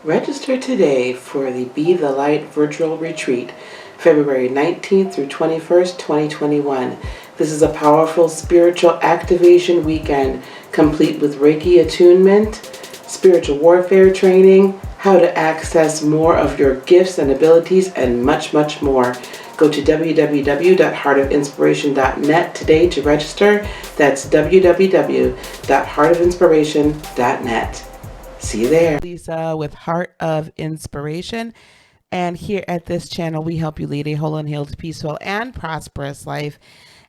Register today for the Be the Light virtual retreat, February 19th through 21st, 2021. This is a powerful spiritual activation weekend, complete with Reiki attunement, spiritual warfare training, how to access more of your gifts and abilities, and much, much more. Go to www.heartofinspiration.net today to register. That's www.heartofinspiration.net. See you there. Lisa with Heart of Inspiration. And here at this channel, we help you lead a whole and healed, peaceful, and prosperous life.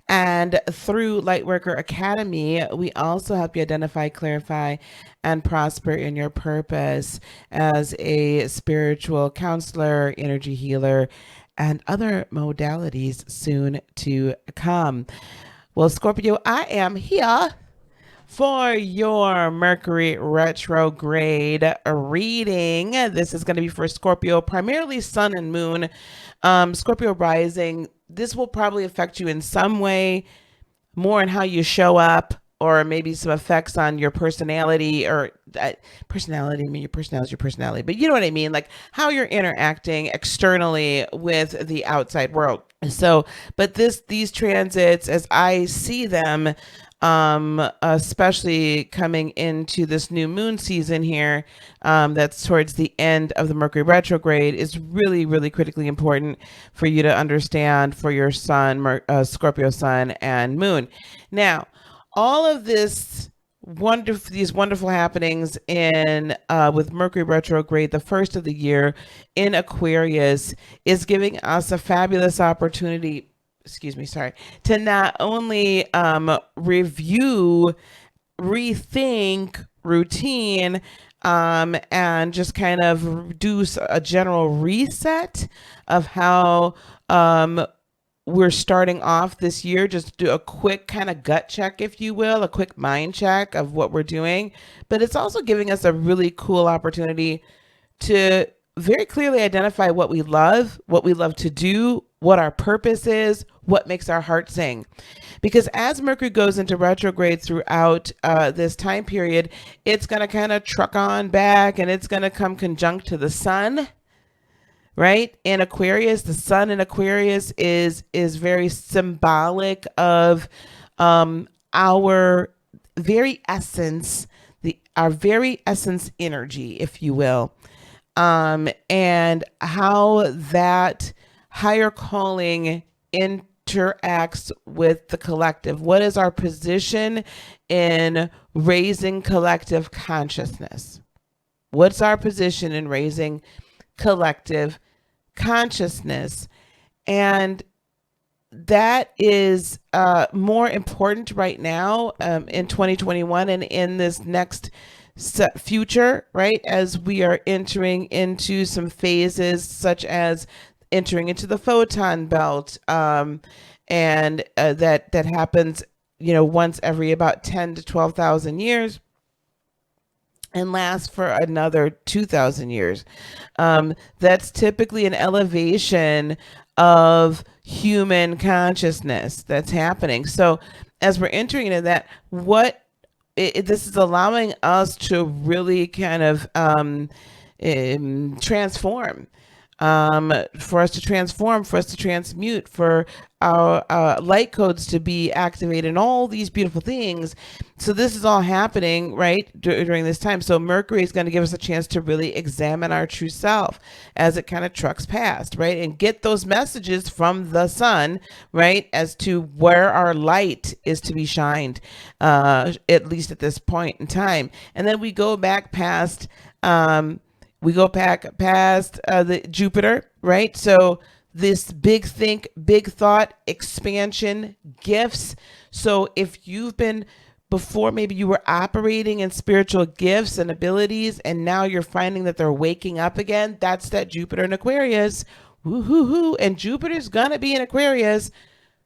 And through Lightworker Academy, we also help you identify, clarify, and prosper in your purpose as a spiritual counselor, energy healer, and other modalities soon to come. Well, Scorpio, I am here for your Mercury Retrograde reading. This is going to be for Scorpio, primarily Sun and Moon. Scorpio rising, this will probably affect you in some way, more in how you show up, or maybe some effects on your personality, or personality. I mean, your personality is your personality, but you know what I mean? Like how you're interacting externally with the outside world. So, but these transits, as I see them, especially coming into this new moon season here, that's towards the end of the Mercury retrograde, is really, really critically important for you to understand for your sun, Scorpio sun and moon. Now, all of these wonderful happenings in with Mercury retrograde, the first of the year in Aquarius, is giving us a fabulous opportunity to not only review, rethink routine, and just kind of do a general reset of how we're starting off this year. Just do a quick kind of gut check, if you will, a quick mind check of what we're doing. But it's also giving us a really cool opportunity to very clearly identify what we love to do, what our purpose is, what makes our heart sing. Because as Mercury goes into retrograde throughout this time period, it's going to kind of truck on back, and it's going to come conjunct to the sun, right? In Aquarius, the sun in Aquarius is very symbolic of our very essence, our very essence energy, if you will. And how that higher calling interacts with the collective. What is our position in raising collective consciousness? What's our position in raising collective consciousness? And that is more important right now in 2021 and in this next future, right? As we are entering into some phases, such as entering into the photon belt, and that happens, once every about 10 to 12,000 years, and lasts for another 2,000 years. That's typically an elevation of human consciousness that's happening. So as we're entering into that, this is allowing us to really kind of transform, for us to transform, for us to transmute, for our light codes to be activated, and all these beautiful things. So this is all happening right during this time. So Mercury is going to give us a chance to really examine our true self as it kind of trucks past, right? And get those messages from the sun, right? As to where our light is to be shined, at least at this point in time. And then we go back past, the Jupiter, right? So this big think, big thought, expansion, gifts. So if you've been before, maybe you were operating in spiritual gifts and abilities, and now you're finding that they're waking up again, that's that Jupiter in Aquarius. Woo-hoo-hoo. And Jupiter's gonna be in Aquarius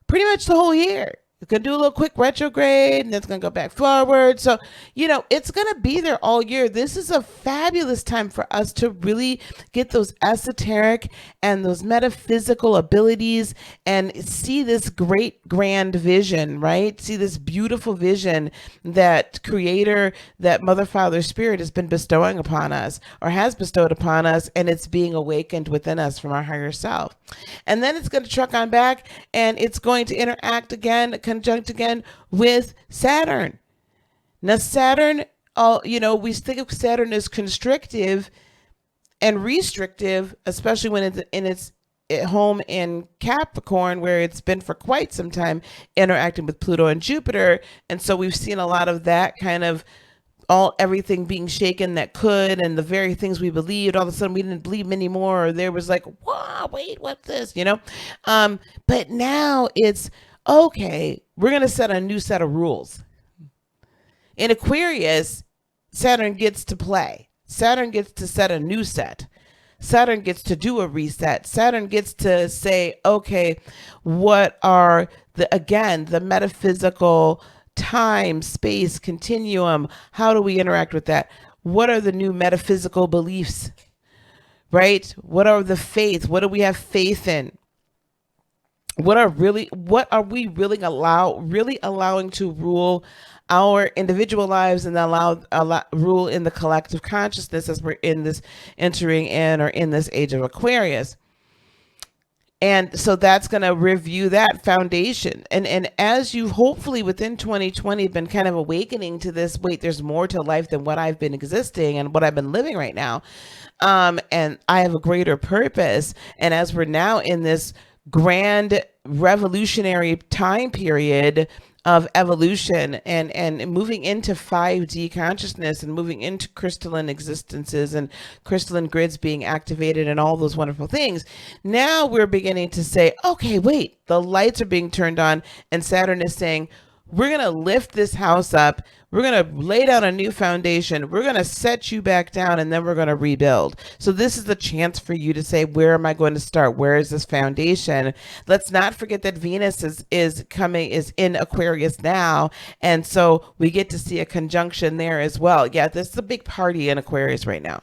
pretty much the whole year. It's going to do a little quick retrograde and then it's going to go back forward. So, it's going to be there all year. This is a fabulous time for us to really get those esoteric and those metaphysical abilities and see this great grand vision, right? See this beautiful vision that Creator, that Mother, Father, Spirit has been bestowing upon us or has bestowed upon us, and it's being awakened within us from our higher self. And then it's going to truck on back and it's going to interact again, conjunct again with Saturn. Now, Saturn, we think of Saturn as constrictive and restrictive, especially when it's in its home in Capricorn, where it's been for quite some time interacting with Pluto and Jupiter. And so we've seen a lot of that kind of everything being shaken that could, and the very things we believed, all of a sudden we didn't believe anymore, or there was like, wow, wait, what's this, but now it's okay, we're going to set a new set of rules. In Aquarius, Saturn gets to play. Saturn gets to set a new set. Saturn gets to do a reset. Saturn gets to say, okay, what are the metaphysical time, space, continuum? How do we interact with that? What are the new metaphysical beliefs, right? What are the faith? What do we have faith in? What are we really allowing to rule our individual lives and allow rule in the collective consciousness as we're in this age of Aquarius? And so that's going to review that foundation. And as you hopefully within 2020 been kind of awakening to this, wait, there's more to life than what I've been existing and what I've been living right now. And I have a greater purpose. And as we're now in this grand revolutionary time period of evolution and moving into 5D consciousness and moving into crystalline existences and crystalline grids being activated and all those wonderful things. Now we're beginning to say, okay, wait, the lights are being turned on and Saturn is saying, we're going to lift this house up. We're going to lay down a new foundation. We're going to set you back down and then we're going to rebuild. So this is the chance for you to say, where am I going to start? Where is this foundation? Let's not forget that Venus is in Aquarius now. And so we get to see a conjunction there as well. Yeah, this is a big party in Aquarius right now.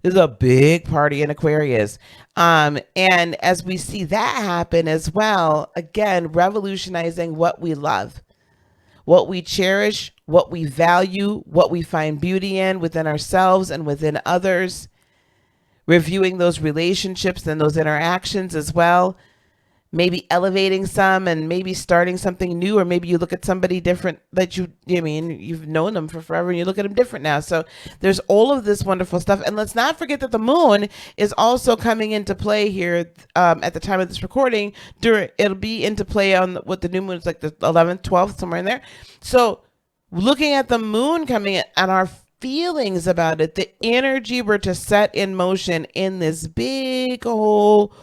There's a big party in Aquarius. And as we see that happen as well, again, revolutionizing what we love, what we cherish, what we value, what we find beauty in within ourselves and within others, reviewing those relationships and those interactions as well, maybe elevating some and maybe starting something new, or maybe you look at somebody different that you've known them for forever and you look at them different now. So there's all of this wonderful stuff. And let's not forget that the moon is also coming into play here at the time of this recording. It'll be into play on what the new moon is, like the 11th, 12th, somewhere in there. So looking at the moon coming in and our feelings about it, the energy we're to set in motion in this big whole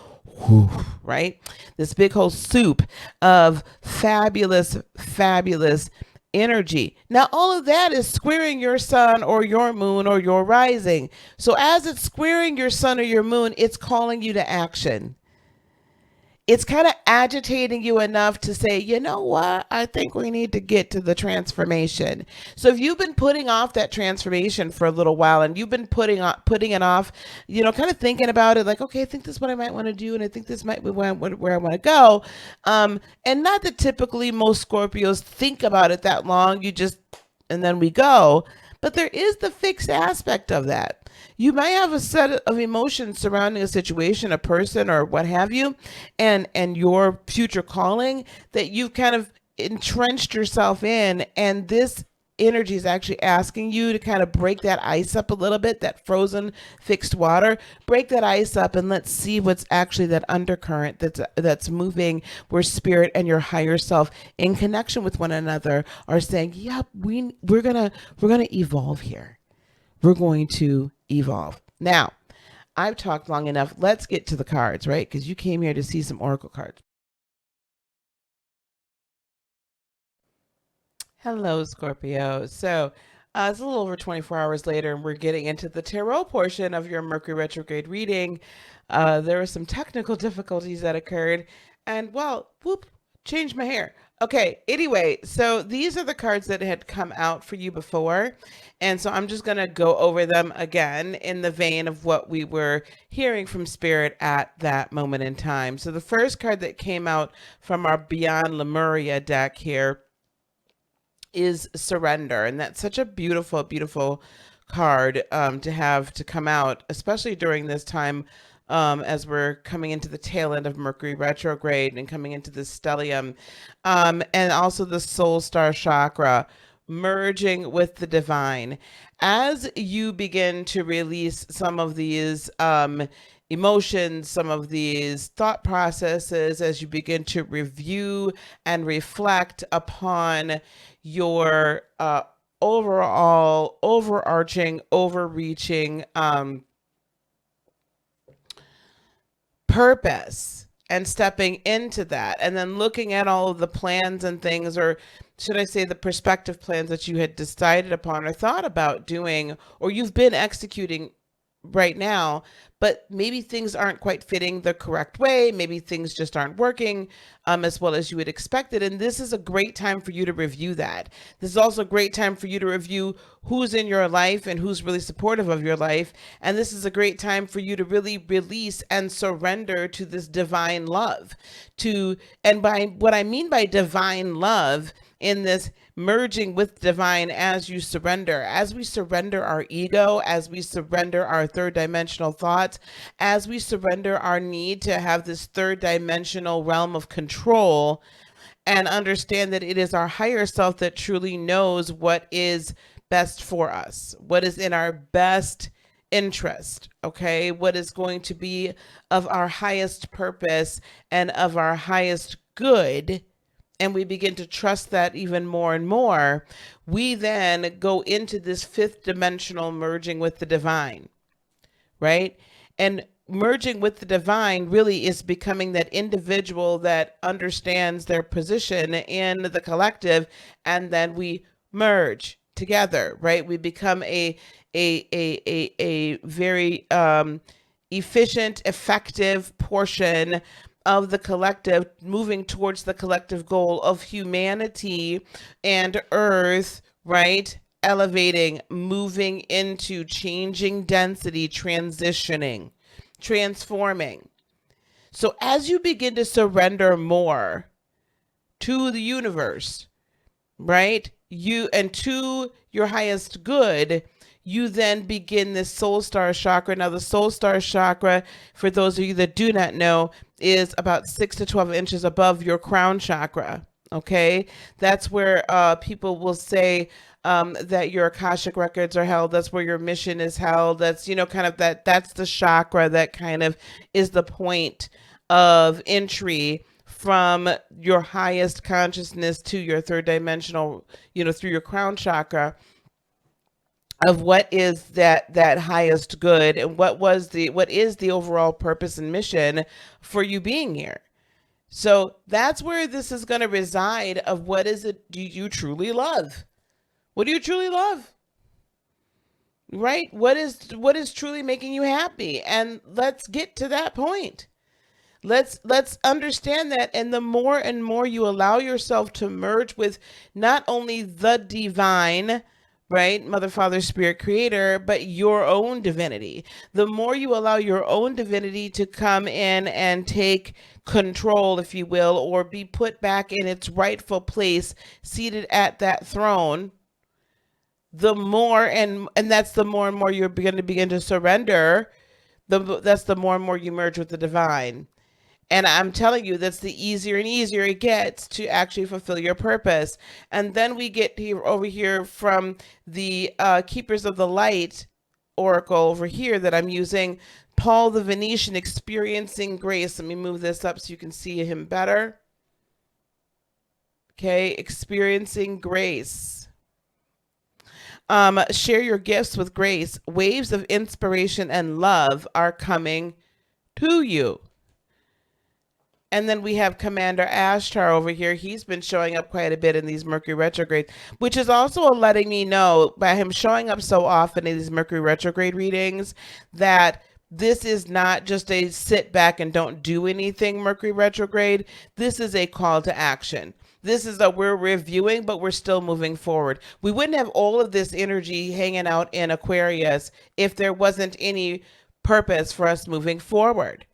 right? This big whole soup of fabulous, fabulous energy. Now, all of that is squaring your sun or your moon or your rising. So as it's squaring your sun or your moon, it's calling you to action. It's kind of agitating you enough to say, you know what? I think we need to get to the transformation. So if you've been putting off that transformation for a little while and you've been putting it off, kind of thinking about it like, okay, I think this is what I might want to do. And I think this might be where I want to go. And not that typically most Scorpios think about it that long. And then we go. But there is the fixed aspect of that. You might have a set of emotions surrounding a situation, a person, or what have you, and your future calling that you've kind of entrenched yourself in. And this energy is actually asking you to kind of break that ice up a little bit, that frozen fixed water, break that ice up, and let's see what's actually that undercurrent that's moving, where spirit and your higher self in connection with one another are saying, yep, we're gonna evolve here. We're going to evolve. Now, I've talked long enough. Let's get to the cards, right? Because you came here to see some oracle cards. Hello, Scorpio. So it's a little over 24 hours later, and we're getting into the tarot portion of your Mercury retrograde reading. There were some technical difficulties that occurred, and well, Change my hair. Okay, anyway, so these are the cards that had come out for you before. And so I'm just going to go over them again in the vein of what we were hearing from Spirit at that moment in time. So the first card that came out from our Beyond Lemuria deck here is Surrender. And that's such a beautiful, beautiful card to have to come out, especially during this time as we're coming into the tail end of Mercury retrograde and coming into the stellium, and also the soul star chakra, merging with the divine. As you begin to release some of these emotions, some of these thought processes, as you begin to review and reflect upon your overall, overarching, overreaching purpose, and stepping into that, and then looking at all of the plans and things, or should I say the prospective plans that you had decided upon or thought about doing, or you've been executing right now, but maybe things aren't quite fitting the correct way. Maybe things just aren't working as well as you had expected. And this is a great time for you to review that. This is also a great time for you to review who's in your life and who's really supportive of your life. And this is a great time for you to really release and surrender to this divine love. And by what I mean by divine love, in this merging with divine, as you surrender, as we surrender our ego, as we surrender our third dimensional thoughts, as we surrender our need to have this third dimensional realm of control, and understand that it is our higher self that truly knows what is best for us, what is in our best interest, okay? What is going to be of our highest purpose and of our highest good, and we begin to trust that even more and more, we then go into this fifth dimensional merging with the divine, right? And merging with the divine really is becoming that individual that understands their position in the collective, and then we merge together, right? We become a very efficient, effective portion of the collective, moving towards the collective goal of humanity and earth, right? Elevating, moving into changing density, transitioning, transforming. So as you begin to surrender more to the universe, right? You and to your highest good, you then begin this soul star chakra. Now, the soul star chakra, for those of you that do not know, is about 6 to 12 inches above your crown chakra. Okay, that's where people will say that your Akashic records are held. That's where your mission is held. That's, kind of that's the chakra that kind of is the point of entry from your highest consciousness to your third dimensional, through your crown chakra, of what is that highest good, and what is the overall purpose and mission for you being here. So that's where this is going to reside, of what is it do you truly love? What do you truly love? Right? What is truly making you happy? And let's get to that point. Let's understand that, and the more and more you allow yourself to merge with not only the divine, right, Mother, Father, Spirit, Creator, but your own divinity. The more you allow your own divinity to come in and take control, if you will, or be put back in its rightful place, seated at that throne, the more, and that's the more and more you're going to begin to surrender, that's the more and more you merge with the divine. And I'm telling you, that's the easier and easier it gets to actually fulfill your purpose. And then we get here over here from the Keepers of the Light Oracle over here that I'm using, Paul the Venetian, experiencing grace. Let me move this up so you can see him better. Okay, experiencing grace. Share your gifts with grace. Waves of inspiration and love are coming to you. And then we have Commander Ashtar over here. He's been showing up quite a bit in these Mercury retrograde, which is also letting me know, by him showing up so often in these Mercury retrograde readings, that This is not just a sit back and don't do anything Mercury retrograde. This is a call to action. This is a we're reviewing, but we're still moving forward. We wouldn't have all of this energy hanging out in Aquarius if there wasn't any purpose for us moving forward.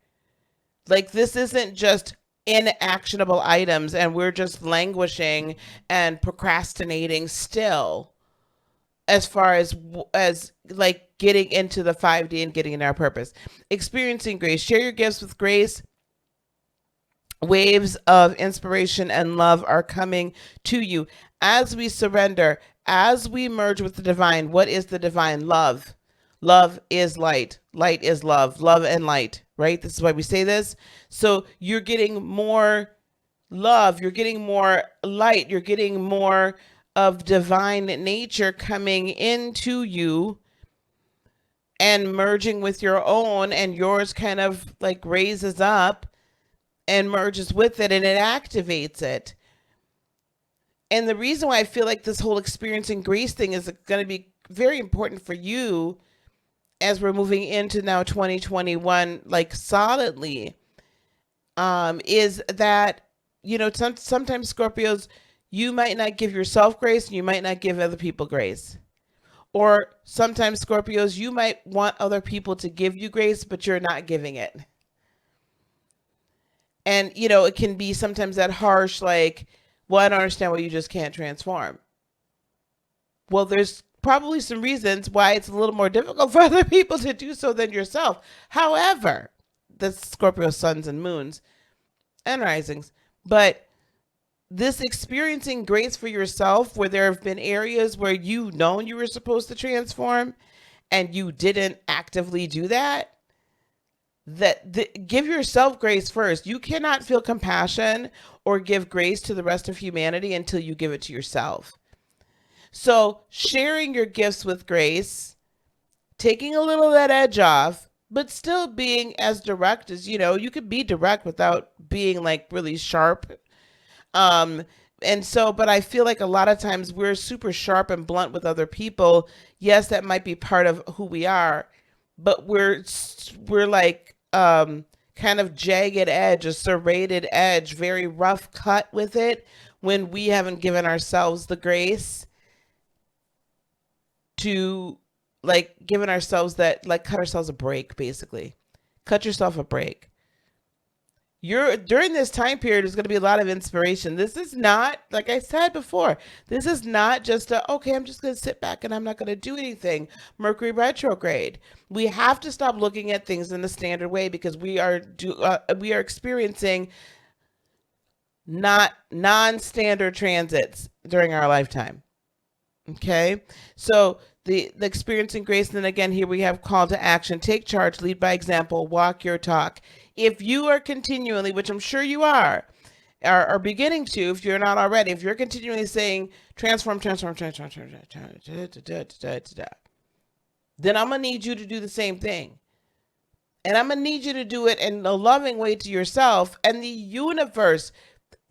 Like, this isn't just inactionable items and we're just languishing and procrastinating still, as far as like getting into the 5D and getting into our purpose. Experiencing grace. Share your gifts with grace. Waves of inspiration and love are coming to you as we surrender, as we merge with the divine. What is the divine? Love. Love is light. Light is love. Love and light, right? This is why we say this. So you're getting more love. You're getting more light. You're getting more of divine nature coming into you and merging with your own, and yours kind of like raises up and merges with it and it activates it. And the reason why I feel like this whole experiencing grace thing is going to be very important for you as we're moving into now 2021, like solidly, is that, you know, sometimes Scorpios, you might not give yourself grace and you might not give other people grace. Or sometimes Scorpios, you might want other people to give you grace, but you're not giving it. And, you know, it can be sometimes that harsh, like, well, I don't understand why you just can't transform. Well, there's probably some reasons why it's a little more difficult for other people to do so than yourself. However, the Scorpio suns and moons and risings, but this experiencing grace for yourself, where there have been areas where you known you were supposed to transform and you didn't actively do that, give yourself grace first. You cannot feel compassion or give grace to the rest of humanity until you give it to yourself. So sharing your gifts with grace, taking a little of that edge off, but still being as direct as, you know, you could be direct without being like really sharp. And so, but I feel like a lot of times we're super sharp and blunt with other people. Yes, that might be part of who we are, but we're like, kind of jagged edge, a serrated edge, very rough cut with it, when we haven't given ourselves the grace to, like, given ourselves that, like, cut ourselves a break, basically. Cut yourself a break. During this time period, there's going to be a lot of inspiration. This is not, like I said before, this is not just okay, I'm just going to sit back and I'm not going to do anything. Mercury retrograde. We have to stop looking at things in the standard way, because we are experiencing not non-standard transits during our lifetime. Okay, so the experiencing grace, and then again here we have call to action. Take charge, lead by example, walk your talk. If you are continually, which I'm sure you are beginning to, if you're not already, if you're continually saying transform, then I'm gonna need you to do the same thing. And I'm gonna need you to do it in a loving way to yourself. And the universe,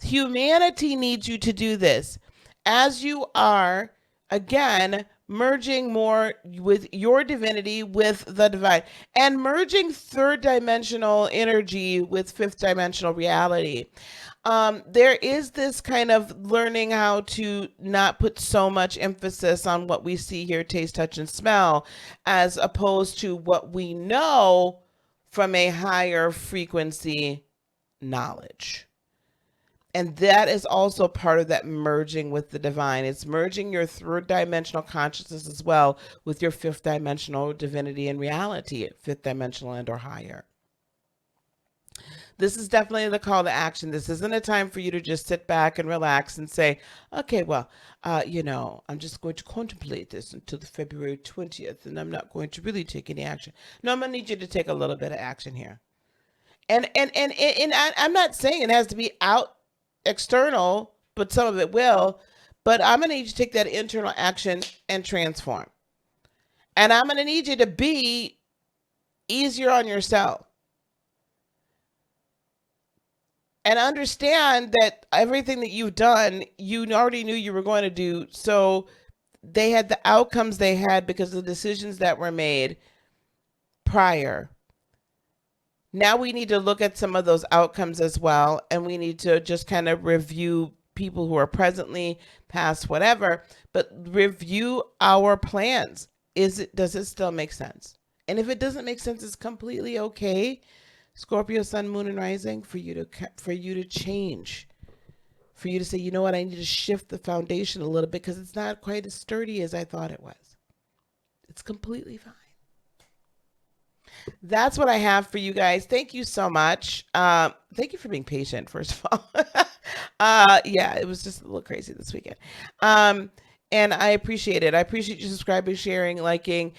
humanity needs you to do this as you are, again, merging more with your divinity with the divine, and merging third dimensional energy with fifth dimensional reality. There is this kind of learning how to not put so much emphasis on what we see, hear, taste, touch, and smell, as opposed to what we know from a higher frequency knowledge. And that is also part of that merging with the divine. It's merging your third dimensional consciousness as well with your fifth dimensional divinity and reality, fifth dimensional and or higher. This is definitely the call to action. This isn't a time for you to just sit back and relax and say, okay, well, I'm just going to contemplate this until the February 20th, and I'm not going to really take any action. No, I'm going to need you to take a little bit of action here. And I'm not saying it has to be out external, but some of it will. But I'm going to need you to take that internal action and transform. And I'm going to need you to be easier on yourself. And understand that everything that you've done, you already knew you were going to do. So they had the outcomes they had because of the decisions that were made prior. Now we need to look at some of those outcomes as well, and we need to just kind of review people who are presently, past, whatever, but review our plans. Does it still make sense? And if it doesn't make sense, it's completely okay. Scorpio Sun, Moon, and Rising, for you to change, for you to say, you know what, I need to shift the foundation a little bit because it's not quite as sturdy as I thought it was. It's completely fine. That's what I have for you guys. Thank you so much. Thank you for being patient, first of all. Yeah, it was just a little crazy this weekend. And I appreciate it. I appreciate you subscribing, sharing, liking.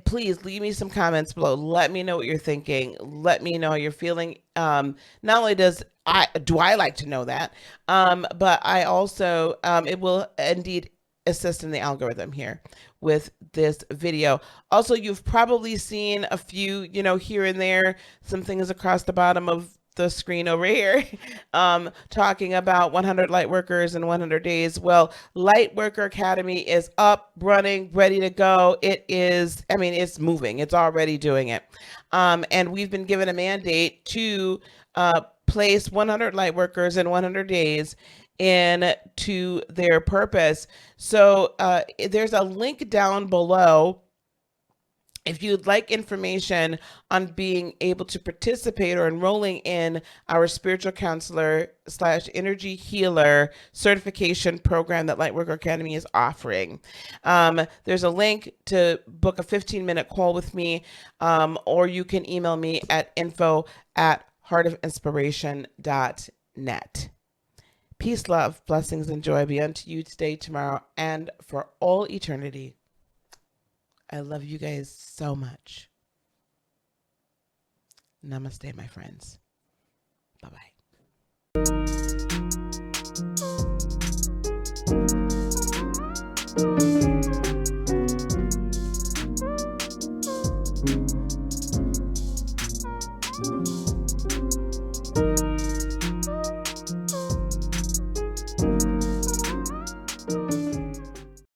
Please leave me some comments below. Let me know what you're thinking. Let me know how you're feeling. Not only do I like to know that, but I also, it will indeed assist in the algorithm here with this video. Also, you've probably seen a few, here and there, some things across the bottom of the screen over here, talking about 100 light workers in 100 days. Well, Light Worker Academy is up, running, ready to go. It's moving. It's already doing it. And we've been given a mandate to place 100 light workers in 100 days into their purpose. So there's a link down below if you'd like information on being able to participate or enrolling in our spiritual counselor / energy healer certification program that Lightworker Academy is offering. There's a link to book a 15-minute call with me, or you can email me at info@heartofinspiration.net. Peace, love, blessings, and joy be unto you today, tomorrow, and for all eternity. I love you guys so much. Namaste, my friends. Bye-bye.